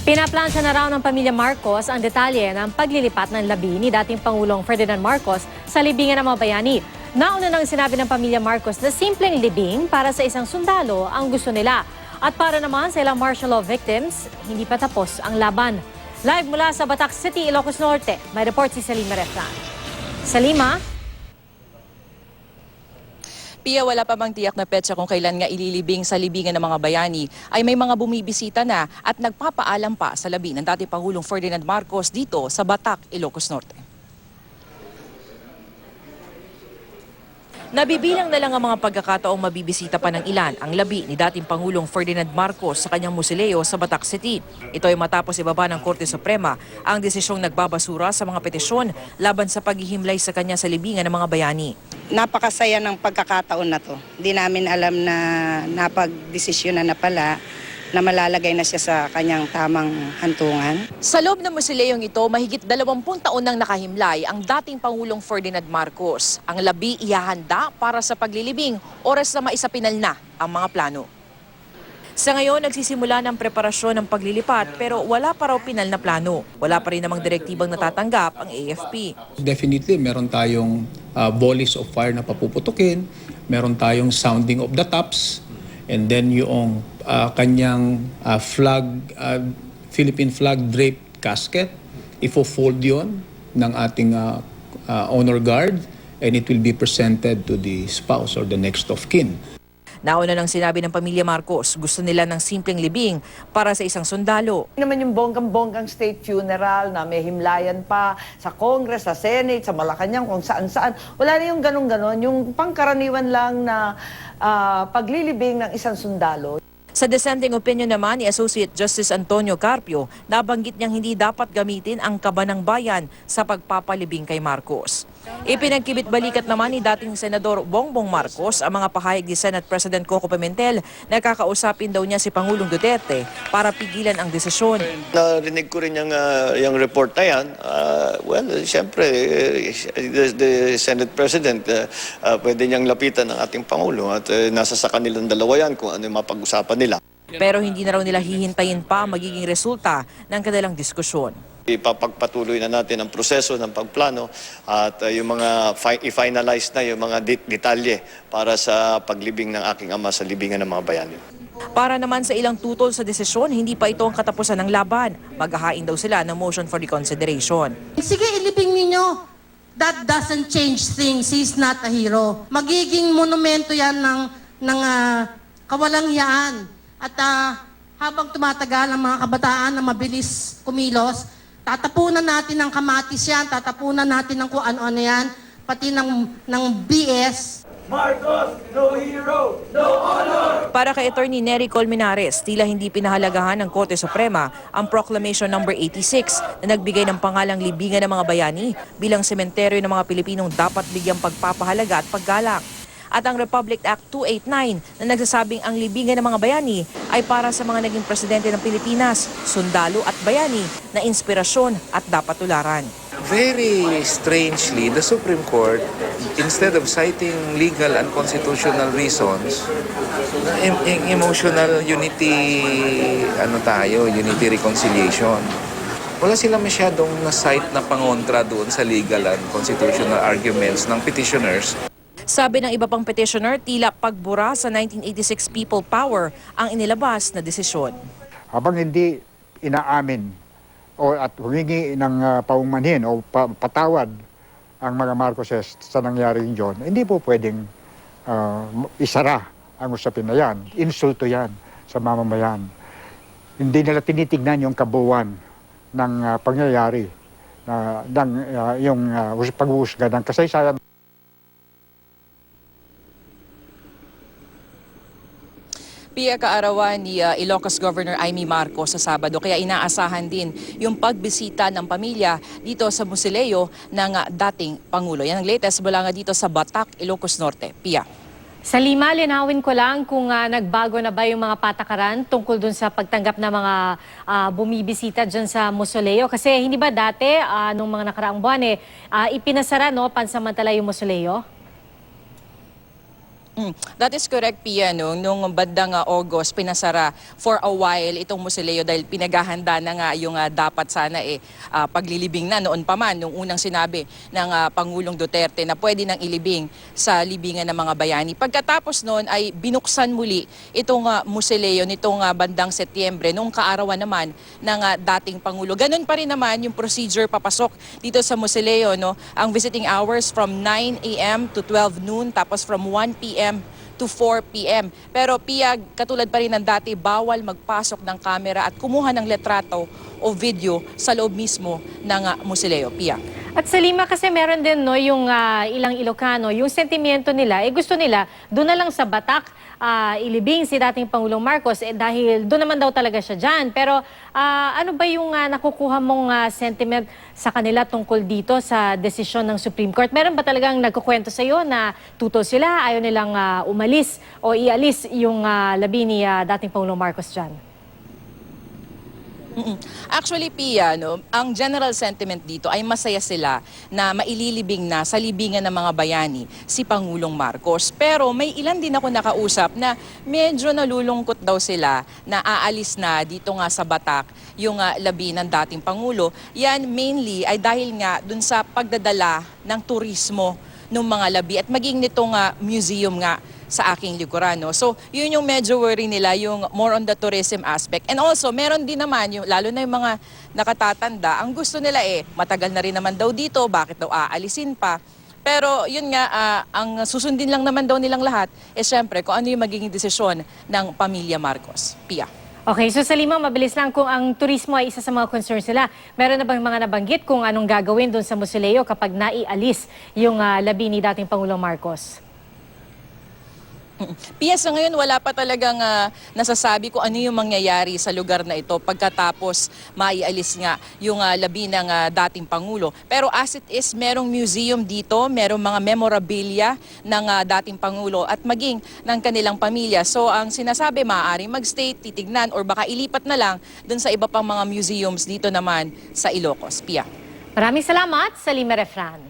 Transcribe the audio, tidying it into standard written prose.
Pinaplansya na raw ng pamilya Marcos ang detalye ng paglilipat ng labi ni dating Pangulong Ferdinand Marcos sa libingan ng mga bayani. Nauna nang sinabi ng pamilya Marcos na simpleng libing para sa isang sundalo ang gusto nila. At para naman sa ilang martial law victims, hindi pa tapos ang laban. Live mula sa Batac City, Ilocos Norte, may report si Salima Refran. Salima? Pia, wala pa bang tiyak na petsa kung kailan nga ililibing sa libingan ng mga bayani ay may mga bumibisita na at nagpapaalam pa sa labi ng dating Pangulong Ferdinand Marcos dito sa Batac, Ilocos Norte. Nabibilang na lang ang mga pagkakataong mabibisita pa ng ilan ang labi ni dating Pangulong Ferdinand Marcos sa kanyang musileo sa Batac City. Ito ay matapos ibaba ng Korte Suprema ang desisyong nagbabasura sa mga petisyon laban sa paghihimlay sa kanya sa libingan ng mga bayani. Napakasaya ng pagkakataon na to. Hindi namin alam na napagdesisyonan na pala na malalagay na siya sa kanyang tamang hantungan. Sa loob ng musileyong ito, mahigit 20 taon nang nakahimlay ang dating Pangulong Ferdinand Marcos. Ang labi ihahanda para sa paglilibing, oras na maisapinal na ang mga plano. Sa ngayon, nagsisimula ng preparasyon ng paglilipat pero wala pa raw pinal na plano. Wala pa rin namang direktibang natatanggap ang AFP. Definitely, meron tayong volleys of fire na papuputukin, meron tayong sounding of the tops, and then yung kanyang Philippine flag draped casket, ifo-fold yun ng ating honor guard, and it will be presented to the spouse or the next of kin. Nauna nang sinabi ng pamilya Marcos, gusto nila ng simpleng libing para sa isang sundalo. Naman yung bonggang-bonggang state funeral na may himlayan pa sa Congress, sa Senate, sa Malacanang, kung saan-saan. Wala na yung ganun-ganon, yung pangkaraniwan lang na paglilibing ng isang sundalo. Sa dissenting opinion naman ni Associate Justice Antonio Carpio, nabanggit niyang hindi dapat gamitin ang kaba ng bayan sa pagpapalibing kay Marcos. Ipinagkibit balikat naman ni dating Senador Bongbong Marcos ang mga pahayag ni Senate President Coco Pimentel na kakausapin daw niya si Pangulong Duterte para pigilan ang desisyon. Narinig ko rin yung report na yan. Siyempre, the Senate President, pwede niyang lapitan ng ating Pangulo at nasa sa kanilang dalawa yan kung ano yung mapag-usapan nila. Pero hindi na raw nila hihintayin pa ang magiging resulta ng kanilang diskusyon. Ipapagpatuloy na natin ang proseso ng pagplano at yung mga i-finalize na yung mga detalye para sa paglibing ng aking ama sa libingan ng mga bayani. Para naman sa ilang tutol sa desisyon, hindi pa ito ang katapusan ng laban. Maghahain daw sila ng motion for reconsideration. Sige, ilibing ninyo. That doesn't change things. He's not a hero. Magiging monumento yan ng kawalangyaan. At habang tumatagal ang mga kabataan na mabilis kumilos, tatapunan natin ng kamatis yan, tatapunan natin ng kung ano-ano yan, pati ng BS. Marcos, no hero, no honor! Para kay Attorney Nery Colmenares, tila hindi pinahalagahan ng Korte Suprema ang Proclamation No. 86 na nagbigay ng pangalang libingan ng mga bayani bilang sementeryo ng mga Pilipinong dapat bigyang pagpapahalaga at paggalak. At ang Republic Act 289 na nagsasabing ang libingan ng mga bayani ay para sa mga naging presidente ng Pilipinas, sundalo at bayani na inspirasyon at dapat tularan. Very strangely, the Supreme Court, instead of citing legal and constitutional reasons, emotional unity, unity reconciliation. Wala sila masyadong na-cite na pangontra doon sa legal and constitutional arguments ng petitioners. Sabi ng iba pang petitioner, tila pagbura sa 1986 People Power ang inilabas na desisyon. Habang hindi inaamin at humingi ng paumanhin o patawad ang mga Marcoses sa nangyaring yun, hindi po pwedeng isara ang usapin na yan. Insulto yan sa mamamayan. Hindi nila tinitignan yung kabuuan ng pangyayari, yung pag-uusga ng kasaysayan. Pia, kaarawan ni Ilocos Governor Imee Marcos sa Sabado, kaya inaasahan din yung pagbisita ng pamilya dito sa musileo ng dating Pangulo. Yan ang latest mula nga dito sa Batac, Ilocos Norte. Pia. Salima, linawin ko lang kung nagbago na ba yung mga patakaran tungkol dun sa pagtanggap ng mga bumibisita dyan sa musileo. Kasi hindi ba dati, nung mga nakaraang buwan, ipinasara pansamantala yung musileo? That is correct, Pia. No? Nung bandang August, pinasara for a while itong Musileo dahil pinaghahanda na nga yung dapat sana paglilibing na noon pa man, nung unang sinabi ng Pangulong Duterte na pwede nang ilibing sa libingan ng mga bayani. Pagkatapos noon ay binuksan muli itong Musileo nitong bandang Setyembre, nung kaarawan naman ng dating Pangulo. Ganun pa rin naman yung procedure papasok dito sa Musileo. No? Ang visiting hours from 9 a.m. to 12 noon, tapos from 1 p.m. to 4 p.m. Pero Pia, katulad pa rin ng dati, bawal magpasok ng kamera at kumuha ng letrato o video sa loob mismo ng Musileo. Pia. At sa Lima kasi meron din no, yung ilang Ilocano, yung sentimiento nila, gusto nila doon na lang sa Batak ilibing si dating Pangulong Marcos dahil doon naman daw talaga siya dyan. Pero ano ba yung nakukuha mong sentiment sa kanila tungkol dito sa desisyon ng Supreme Court? Meron ba talagang nagkukwento sa iyo na tutol sila, ayaw nilang umalis o ialis yung labi ni dating Pangulong Marcos dyan? Actually, Pia, no, ang general sentiment dito ay masaya sila na maililibing na sa libingan ng mga bayani si Pangulong Marcos. Pero may ilan din ako nakausap na medyo nalulungkot daw sila na aalis na dito nga sa Batak yung labi ng dating Pangulo. Yan mainly ay dahil nga dun sa pagdadala ng turismo ng mga labi at maging nitong museum nga sa aking likuran. No? So, yun yung medyo worry nila, yung more on the tourism aspect. And also, meron din naman, yung, lalo na yung mga nakatatanda, ang gusto nila matagal na rin naman daw dito, bakit daw aalisin pa? Pero yun nga, ang susundin lang naman daw nilang lahat, syempre, kung ano yung magiging desisyon ng pamilya Marcos. Pia. Okay, so sa Lima, mabilis lang kung ang turismo ay isa sa mga concerns nila. Meron na bang mga nabanggit kung anong gagawin doon sa Musileo kapag naialis yung labi ni dating Pangulong Marcos? Pia, sa ngayon wala pa talagang nasasabi kung ano yung mangyayari sa lugar na ito pagkatapos maialis nga yung labi ng dating Pangulo. Pero as it is, merong museum dito, merong mga memorabilia ng dating Pangulo at maging ng kanilang pamilya. So ang sinasabi, maaaring magstay, titignan or baka ilipat na lang dun sa iba pang mga museums dito naman sa Ilocos. Pia. Maraming salamat sa Lima Refran.